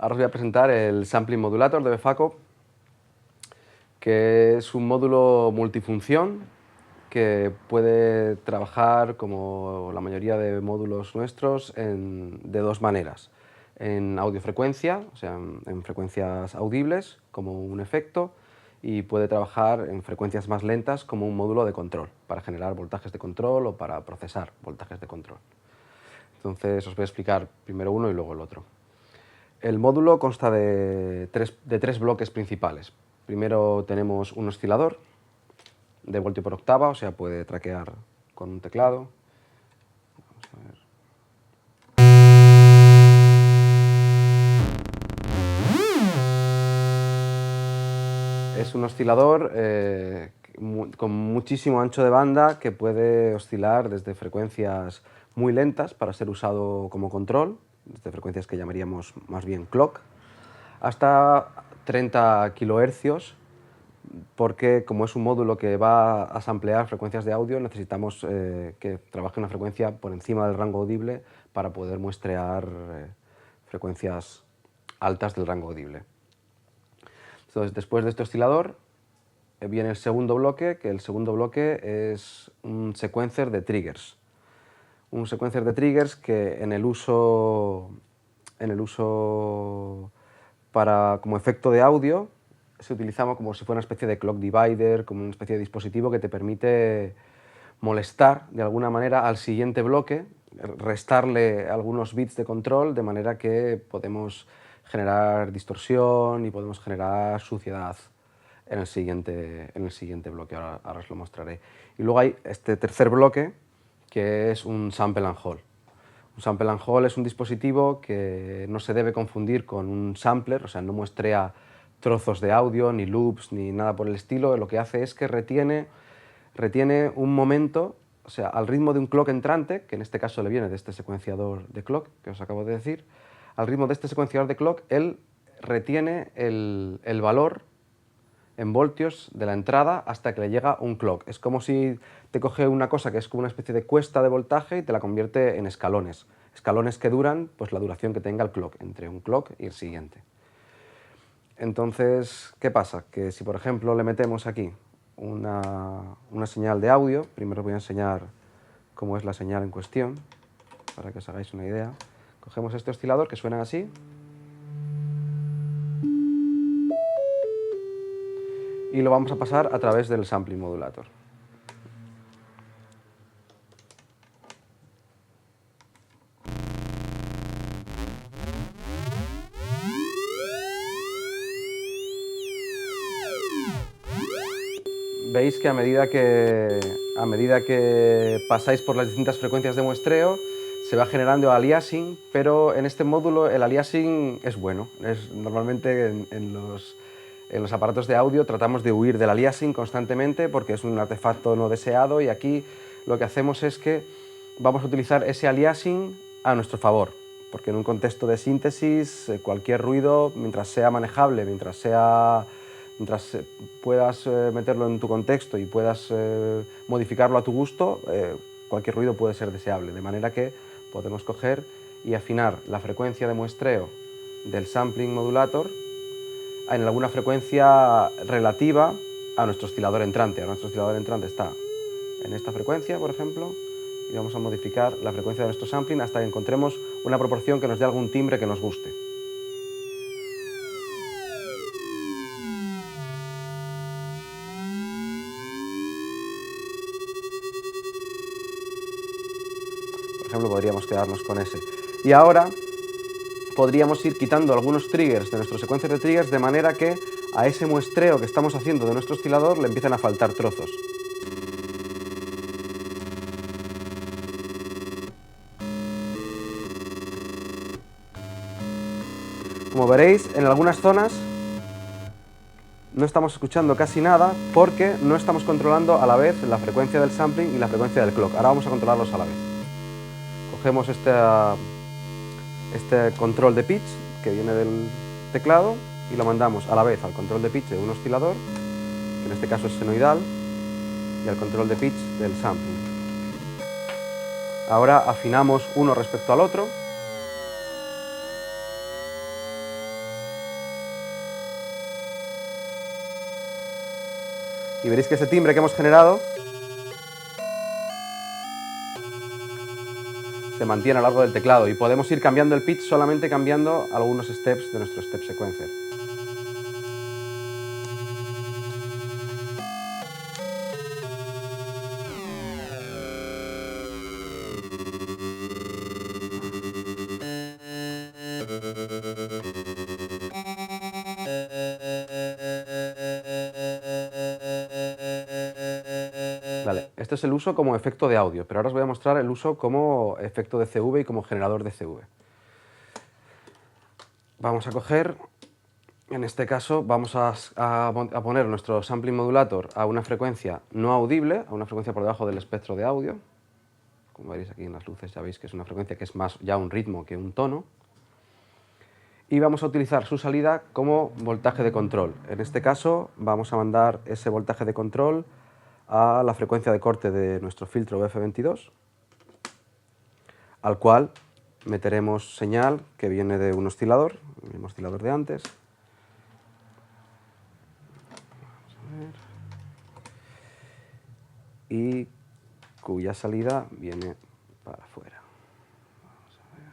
Ahora os voy a presentar el Sampling Modulator de Befaco, que es un módulo multifunción que puede trabajar, como la mayoría de módulos nuestros, de dos maneras. En audiofrecuencia, o sea, en frecuencias audibles, como un efecto, y puede trabajar en frecuencias más lentas como un módulo de control, para generar voltajes de control o para procesar voltajes de control. Entonces os voy a explicar primero uno y luego el otro. El módulo consta de tres bloques principales. Primero tenemos un oscilador de voltio por octava, o sea, puede traquear con un teclado. Vamos a ver. Es un oscilador con muchísimo ancho de banda que puede oscilar desde frecuencias muy lentas para ser usado como control, desde frecuencias que llamaríamos más bien clock, hasta 30 kHz, porque como es un módulo que va a samplear frecuencias de audio, necesitamos que trabaje una frecuencia por encima del rango audible para poder muestrear frecuencias altas del rango audible. Entonces, después de este oscilador viene el segundo bloque, que el segundo bloque es un sequencer de triggers. Un sequencer de triggers que en el uso como efecto de audio se utiliza como si fuera una especie de clock divider, como una especie de dispositivo que te permite molestar de alguna manera al siguiente bloque, restarle algunos bits de control, de manera que podemos generar distorsión y podemos generar suciedad en el siguiente bloque. Ahora os lo mostraré. Y luego hay este tercer bloque, que es un sample and hold. Un sample and hold es un dispositivo que no se debe confundir con un sampler, o sea, no muestrea trozos de audio, ni loops, ni nada por el estilo. Lo que hace es que retiene un momento, o sea, al ritmo de un clock entrante, que en este caso le viene de este secuenciador de clock que os acabo de decir. Al ritmo de este secuenciador de clock, él retiene el valor en voltios de la entrada hasta que le llega un clock. Es como si te coge una cosa que es como una especie de cuesta de voltaje y te la convierte en escalones. Escalones que duran pues la duración que tenga el clock, entre un clock y el siguiente. Entonces, ¿qué pasa? Que si por ejemplo le metemos aquí una señal de audio, primero os voy a enseñar cómo es la señal en cuestión, para que os hagáis una idea. Cogemos este oscilador que suena así. Y lo vamos a pasar a través del sampling modulator. Veis que a medida que pasáis por las distintas frecuencias de muestreo se va generando aliasing, pero en este módulo el aliasing es bueno. Normalmente en los aparatos de audio tratamos de huir del aliasing constantemente porque es un artefacto no deseado, y aquí lo que hacemos es que vamos a utilizar ese aliasing a nuestro favor, porque en un contexto de síntesis cualquier ruido, mientras sea manejable, mientras puedas meterlo en tu contexto y puedas modificarlo a tu gusto, cualquier ruido puede ser deseable, de manera que podemos coger y afinar la frecuencia de muestreo del sampling modulator en alguna frecuencia relativa a nuestro oscilador entrante. Nuestro oscilador entrante está en esta frecuencia, por ejemplo, y vamos a modificar la frecuencia de nuestro sampling hasta que encontremos una proporción que nos dé algún timbre que nos guste. Por ejemplo, podríamos quedarnos con ese. Y ahora podríamos ir quitando algunos triggers de nuestro secuencia de triggers de manera que a ese muestreo que estamos haciendo de nuestro oscilador le empiezan a faltar trozos. Como veréis, en algunas zonas no estamos escuchando casi nada porque no estamos controlando a la vez la frecuencia del sampling y la frecuencia del clock. Ahora vamos a controlarlos a la vez. Cogemos este control de pitch que viene del teclado y lo mandamos a la vez al control de pitch de un oscilador, que en este caso es senoidal, y al control de pitch del sampling. Ahora afinamos uno respecto al otro. y veréis que ese timbre que hemos generado se mantiene a lo largo del teclado y podemos ir cambiando el pitch solamente cambiando algunos steps de nuestro step sequencer. Vale, este es el uso como efecto de audio, pero ahora os voy a mostrar el uso como efecto de CV y como generador de CV. Vamos a coger, en este caso, vamos a poner nuestro sampling modulator a una frecuencia no audible, a una frecuencia por debajo del espectro de audio. Como veréis aquí en las luces ya veis que es una frecuencia que es más ya un ritmo que un tono. Y vamos a utilizar su salida como voltaje de control. En este caso vamos a mandar ese voltaje de control a la frecuencia de corte de nuestro filtro BF22, al cual meteremos señal que viene de un oscilador, el mismo oscilador de antes. Y cuya salida viene para afuera. Vamos a ver,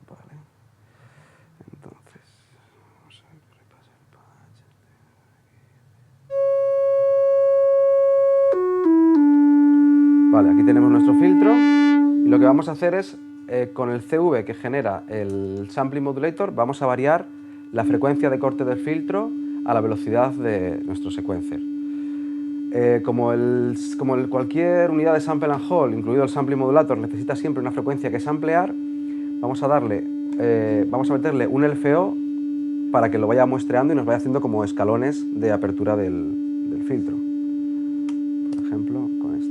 vale. Entonces, vamos a ver qué pasa el patch. Vale, aquí tenemos nuestro filtro y lo que vamos a hacer es, con el CV que genera el sampling modulator, vamos a variar la frecuencia de corte del filtro a la velocidad de nuestro sequencer. Como cualquier unidad de sample and hold, incluido el sampling modulator, necesita siempre una frecuencia que samplear, vamos a meterle un LFO para que lo vaya muestreando y nos vaya haciendo como escalones de apertura del filtro. Por ejemplo, con este.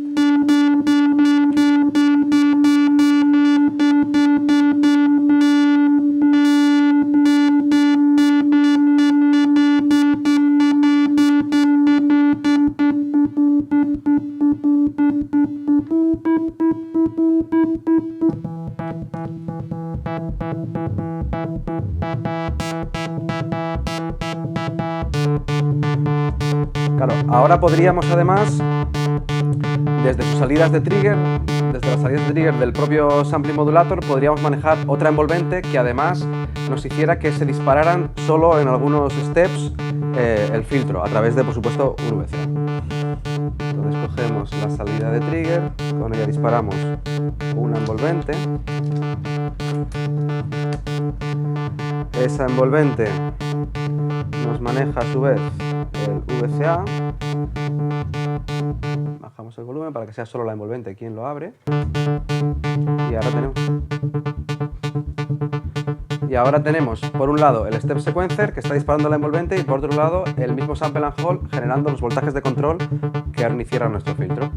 Claro, ahora podríamos además, desde sus salidas de trigger, desde las salidas de trigger del propio sampling modulator, podríamos manejar otra envolvente que además nos hiciera que se dispararan solo en algunos steps el filtro, a través de, por supuesto, un VCA. Entonces cogemos la salida de trigger, con ella disparamos una envolvente. Esa envolvente nos maneja a su vez el VCA. Bajamos el volumen para que sea solo la envolvente quien lo abre. Y ahora tenemos por un lado el step sequencer que está disparando la envolvente y por otro lado el mismo sample and hold generando los voltajes de control que ahora iniciara nuestro filtro.